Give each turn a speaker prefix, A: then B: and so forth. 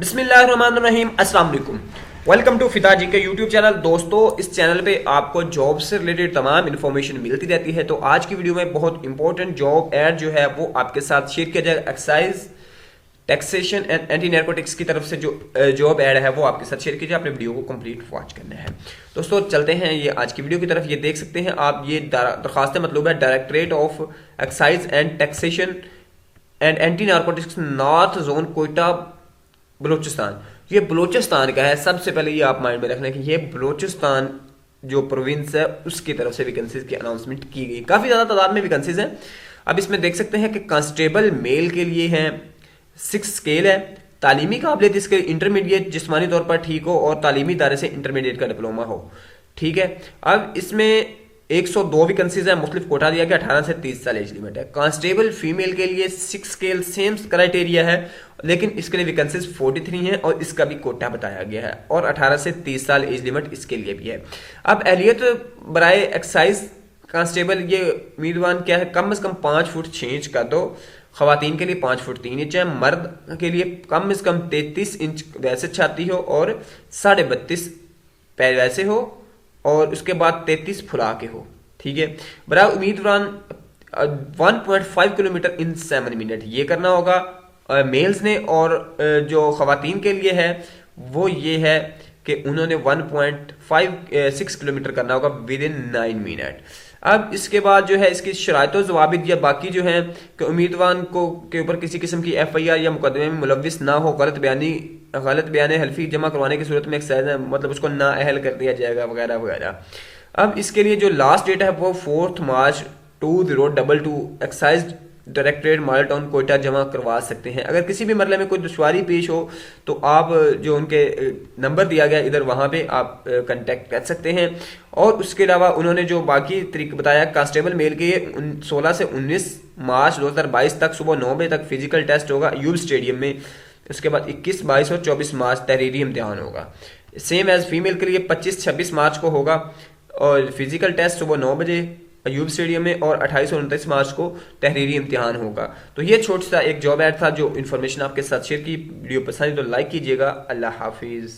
A: बिस्मिल्लाहिर्रहमानिर्रहीम अस्सलाम वालेकुम। वेलकम टू फिदा जी के यूट्यूब चैनल। दोस्तों, इस चैनल पे आपको जॉब से रिलेटेड तमाम इन्फॉर्मेशन मिलती रहती है। तो आज की वीडियो में बहुत इंपॉर्टेंट जॉब एड जो है वो आपके साथ शेयर किया जाएगा। Excise taxation and anti narcotics की तरफ से जो जॉब ऐड है वो आपके साथ शेयर कीजिए। आपने वीडियो को कंप्लीट वॉच करना है। दोस्तों चलते हैं ये आज की वीडियो की तरफ। ये देख सकते हैं आप, ये दरखास्त मतलब है directorate of excise and taxation and anti narcotics north zone Quetta Balochistan. ये बलूचिस्तान का है। सबसे पहले ये आप माइंड में रखना कि ये बलूचिस्तान जो प्रोविंस है उसकी तरफ से वैकेंसीज की अनाउंसमेंट की गई। काफी ज्यादा तादाद में वैकेंसीज हैं। अब इसमें देख सकते हैं कि कांस्टेबल मेल के लिए है 6 स्केल है। तालीमी काबिलियत इसके इंटरमीडिएट जिस्मानी तौर पर ठीक हो और तालीमी इदारे से इंटरमीडिएट का डिप्लोमा हो। ठीक है। अब इसमें 102 वैकेंसीज है। मुख्तलिफ कोटा दिया गया। 18 से 30 साल एज लिमिट है। कांस्टेबल फीमेल के लिए 6 स्केल सेम क्राइटेरिया है, लेकिन इसके लिए वैकेंसीज 43 हैं और इसका भी कोटा बताया गया है और 18 से 30 साल एज लिमिट इसके लिए भी है। अब एहलियत बराए एक्साइज कांस्टेबल ये उम्मीदवार क्या है, कम से कम 5 फुट 6 इंच का दो, खवातीन के लिए 5 फुट 3 इंच है, मर्द के लिए कम से कम 33 इंच वैसे छाती हो और 32.5 पैर वैसे हो और उसके बाद 33 फुला के हो। ठीक है। बराबर उम्मीदवार 1.5 किलोमीटर इन 7 मिनट ये करना होगा मेल्स ने, और जो खवातीन के लिए है वो ये है कि उन्होंने 1.56 किलोमीटर करना होगा विद इन 9 मिनट। अब इसके बाद जो है इसकी शराइत जवाबित या बाकी जो है कि उम्मीदवार को के ऊपर किसी किस्म की FIR या मुकदमे में मुलविस ना हो, गलत बयान हल्फी जमा करवाने की सूरत में मतलब उसको ना अहल कर दिया जाएगा वगैरह वगैरह। अब इसके लिए जो लास्ट डेट है वो 4 मार्च 2022 excise directorate model town Quetta जमा करवा सकते हैं। अगर किसी भी मरले में कोई दुश्वारी पेश हो तो आप जो उनके नंबर दिया गया इधर वहां पे आप कांटेक्ट कर सकते हैं। और उसके अलावा उन्होंने जो बाकी तरीके बताया, कांस्टेबल मेल के 16 से 19 मार्च 2022 तक सुबह 9 बजे तक फिजिकल टेस्ट होगा यूब स्टेडियम में। उसके बाद 21, 22 और 24 मार्च तहरीरी इम्तिहान होगा। सेम एज फीमेल के लिए 25, 26 मार्च को होगा और फिजिकल टेस्ट सुबह 9 बजे अयूब स्टेडियम में, और 28 और 29 मार्च को तहरीरी इम्तिहान होगा। तो ये छोटा सा एक जॉब ऐड था जो इन्फॉर्मेशन आपके साथ शेयर की। वीडियो पसंद है तो लाइक कीजिएगा। अल्लाह हाफिज़।